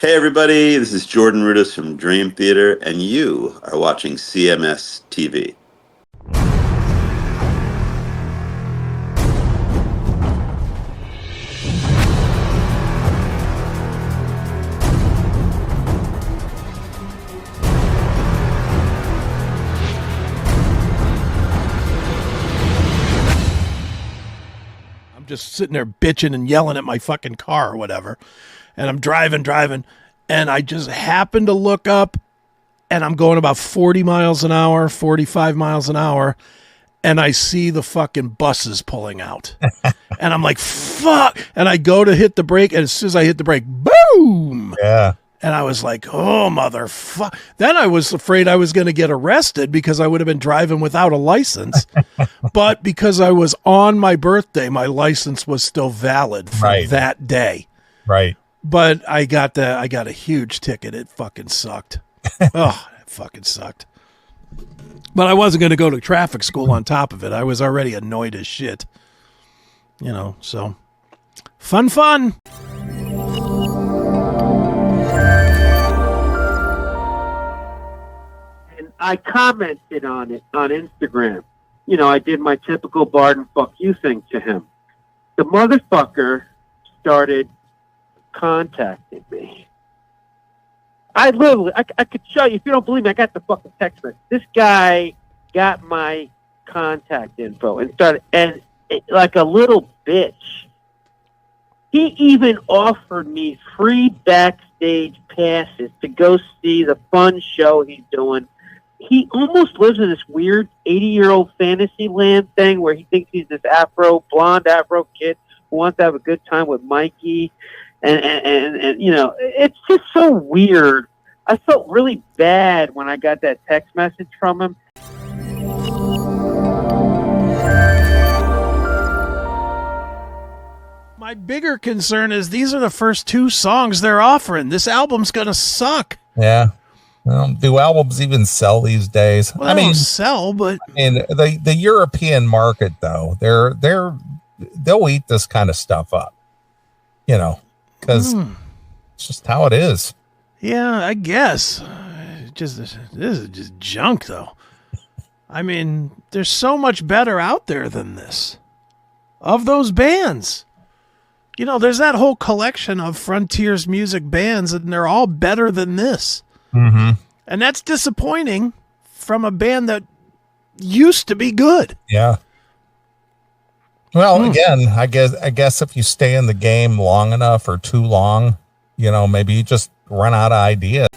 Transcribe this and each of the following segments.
Hey everybody, this is Jordan Rudess from Dream Theater, and you are watching CMS TV. I'm just sitting there bitching and yelling at my fucking car or whatever, and I'm driving, and I just happen to look up, and I'm going about 40 miles an hour, 45 miles an hour, and I see the fucking buses pulling out. And I'm like, fuck! And I go to hit the brake, and as soon as I hit the brake, boom! Yeah. And I was like, oh, motherfucker. Then I was afraid I was going to get arrested because I would have been driving without a license. But because I was on my birthday, my license was still valid for that day. Right. But I got a huge ticket. It fucking sucked. Oh, it fucking sucked. But I wasn't going to go to traffic school on top of it. I was already annoyed as shit. You know, so fun. And I commented on it on Instagram. You know, I did my typical Barden fuck you thing to him. The motherfucker started contacting me. I could show you. If you don't believe me, I got the fucking text message. This guy got my contact info and started, and like a little bitch, he even offered me free backstage passes to go see the fun show he's doing. He almost lives in this weird 80-year-old fantasy land thing where he thinks he's this blonde afro kid who wants to have a good time with Mikey. And you know, it's just so weird. I felt really bad when I got that text message from him. My bigger concern is these are the first two songs they're offering. This album's going to suck. Yeah. Well, do albums even sell these days? Well, I mean, sell, but in the European market, though, they'll eat this kind of stuff up, you know, because it's just how it is. Yeah, I guess. This is just junk, though. I mean, there's so much better out there than this. Of those bands. You know, there's that whole collection of Frontiers music bands, and they're all better than this. Mm-hmm. And that's disappointing from a band that used to be good. Yeah. Well, again, I guess if you stay in the game long enough or too long, you know, maybe you just run out of ideas.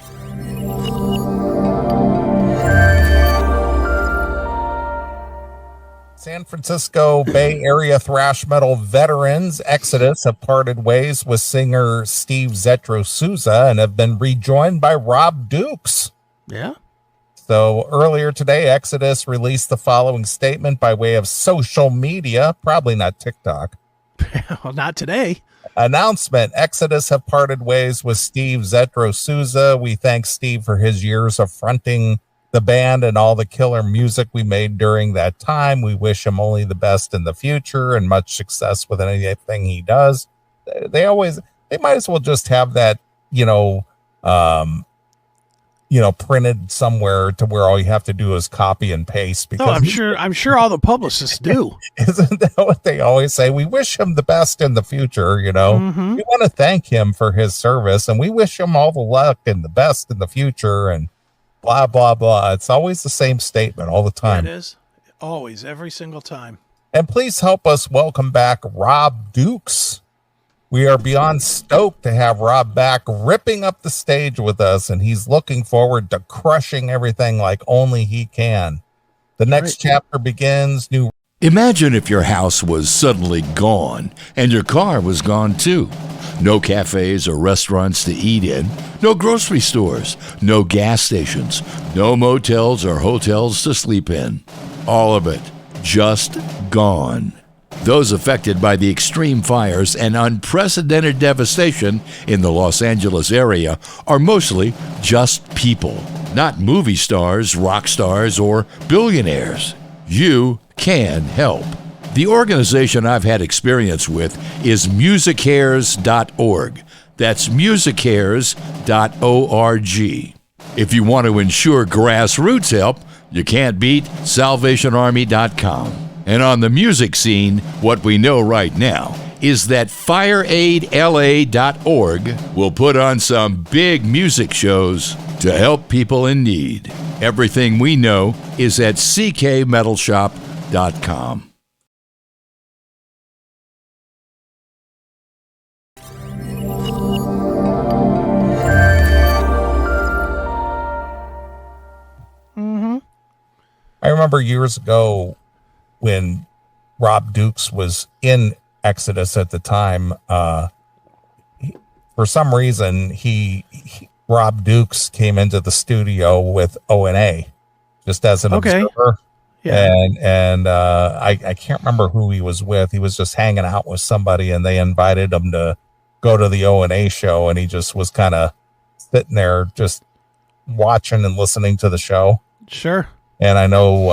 San Francisco Bay Area thrash metal veterans Exodus have parted ways with singer Steve Zetro Souza and have been rejoined by Rob Dukes. Yeah. So earlier today, Exodus released the following statement by way of social media, probably not TikTok. Well, not today. Announcement: Exodus have parted ways with Steve Zetro Souza. We thank Steve for his years of fronting the band and all the killer music we made during that time. We wish him only the best in the future and much success with anything he does. They might as well just have that, printed somewhere to where all you have to do is copy and paste. Because I'm sure all the publicists do. Isn't that what they always say? We wish him the best in the future. You know, we want to thank him for his service, and we wish him all the luck and the best in the future. And blah, blah, blah. It's always the same statement all the time. It is. Always, every single time. And please help us welcome back Rob Dukes. We are beyond stoked to have Rob back ripping up the stage with us, and he's looking forward to crushing everything like only he can. The next chapter begins. Imagine if your house was suddenly gone and your car was gone too. No cafes or restaurants to eat in, no grocery stores, no gas stations, no motels or hotels to sleep in. All of it just gone. Those affected by the extreme fires and unprecedented devastation in the Los Angeles area are mostly just people, not movie stars, rock stars, or billionaires. You can help. The organization I've had experience with is musichares.org. That's musicares.org. If you want to ensure grassroots help, you can't beat salvationarmy.com. And on the music scene, what we know right now is that fireaidla.org will put on some big music shows to help people in need. Everything we know is at ckmetalshop.com. I remember years ago when Rob Dukes was in Exodus at the time. For some reason, Rob Dukes came into the studio with O&A just as an observer. Yeah. And I can't remember who he was with. He was just hanging out with somebody, and they invited him to go to the O&A show, and he just was kind of sitting there just watching and listening to the show. Sure. And I know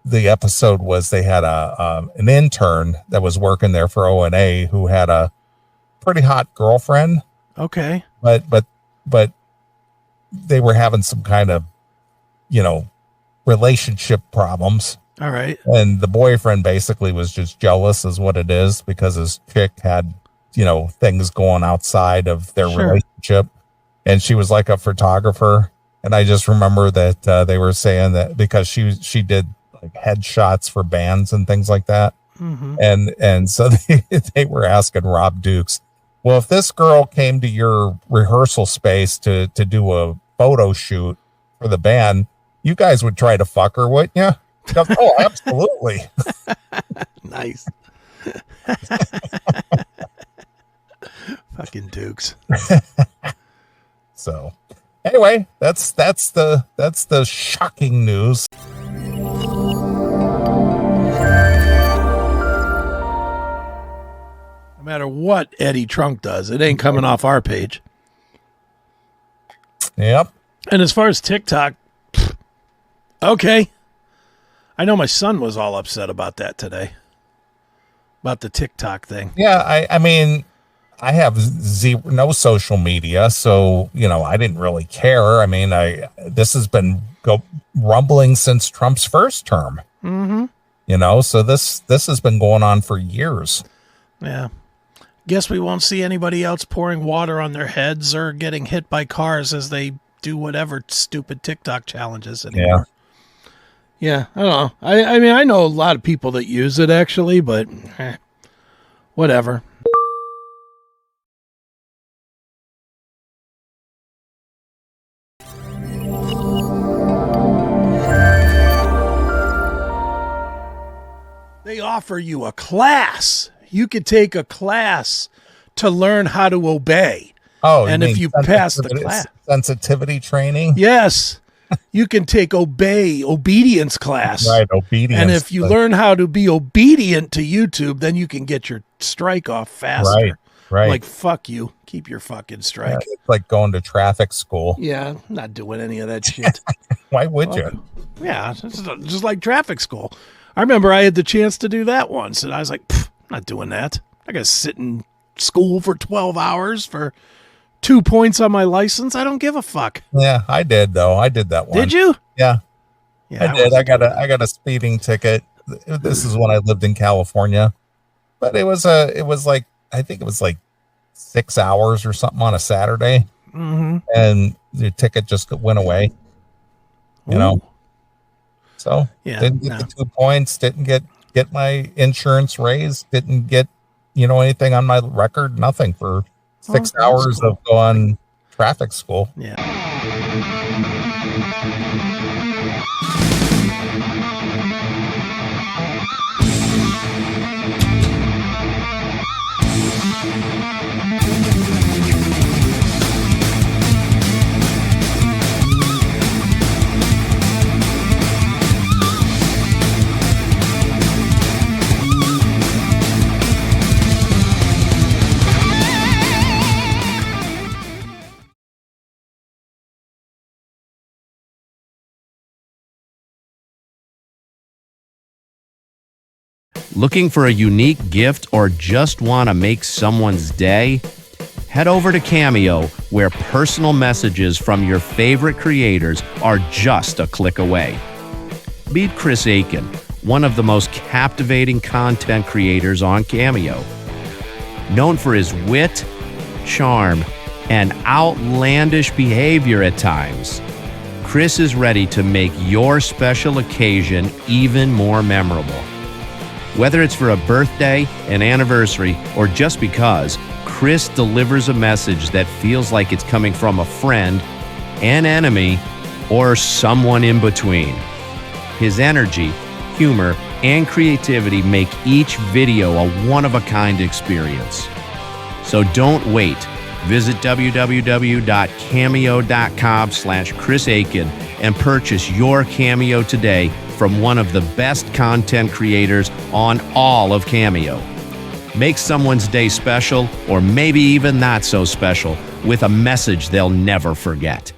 the episode was they had an intern that was working there for O&A who had a pretty hot girlfriend. Okay. But they were having some kind of, relationship problems. All right. And the boyfriend basically was just jealous is what it is, because his chick had, things going outside of their relationship. And she was like a photographer. And I just remember that they were saying that because she did like headshots for bands and things like that. Mm-hmm. And so they were asking Rob Dukes, well, if this girl came to your rehearsal space to do a photo shoot for the band, you guys would try to fuck her, wouldn't you? He goes, oh, absolutely. Nice. Fucking Dukes. So anyway, that's the shocking news. No matter what Eddie Trunk does, it ain't coming off our page. Yep. And as far as TikTok, okay. I know my son was all upset about that today. About the TikTok thing. Yeah, I mean, I have no social media, so I didn't really care. I mean, this has been rumbling since Trump's first term. Mm-hmm. So this has been going on for years. Yeah. Guess we won't see anybody else pouring water on their heads or getting hit by cars as they do whatever stupid TikTok challenges anymore. Yeah, I don't know. I mean, I know a lot of people that use it actually, but whatever. They offer you a class. You could take a class to learn how to obey. Oh, and if you pass the class, sensitivity training. Yes, you can take obedience class. Right, obedience. And if you learn how to be obedient to YouTube, then you can get your strike off faster. Right. Like, fuck you. Keep your fucking strike. Yeah, it's like going to traffic school. Yeah, I'm not doing any of that shit. Why would you? Yeah, it's just like traffic school. I remember I had the chance to do that once, and I was like, I'm not doing that. I got to sit in school for 12 hours for 2 points on my license. I don't give a fuck. Yeah, I did though. I did that one. Did you? Yeah. Yeah, I did. I got a speeding ticket. This is when I lived in California. But it was like, I think it was like 6 hours or something on a Saturday. Mm-hmm. And the ticket just went away. Ooh. So didn't get the 2 points, didn't get my insurance raised, didn't get, anything on my record, nothing for 6 hours of going traffic school. Yeah. Looking for a unique gift or just want to make someone's day? Head over to Cameo, where personal messages from your favorite creators are just a click away. Meet Chris Akin, one of the most captivating content creators on Cameo. Known for his wit, charm, and outlandish behavior at times, Chris is ready to make your special occasion even more memorable. Whether it's for a birthday, an anniversary, or just because, Chris delivers a message that feels like it's coming from a friend, an enemy, or someone in between. His energy, humor, and creativity make each video a one-of-a-kind experience. So don't wait. Visit www.cameo.com/Chris Akin and purchase your Cameo today from one of the best content creators on all of Cameo. Make someone's day special, or maybe even not so special, with a message they'll never forget.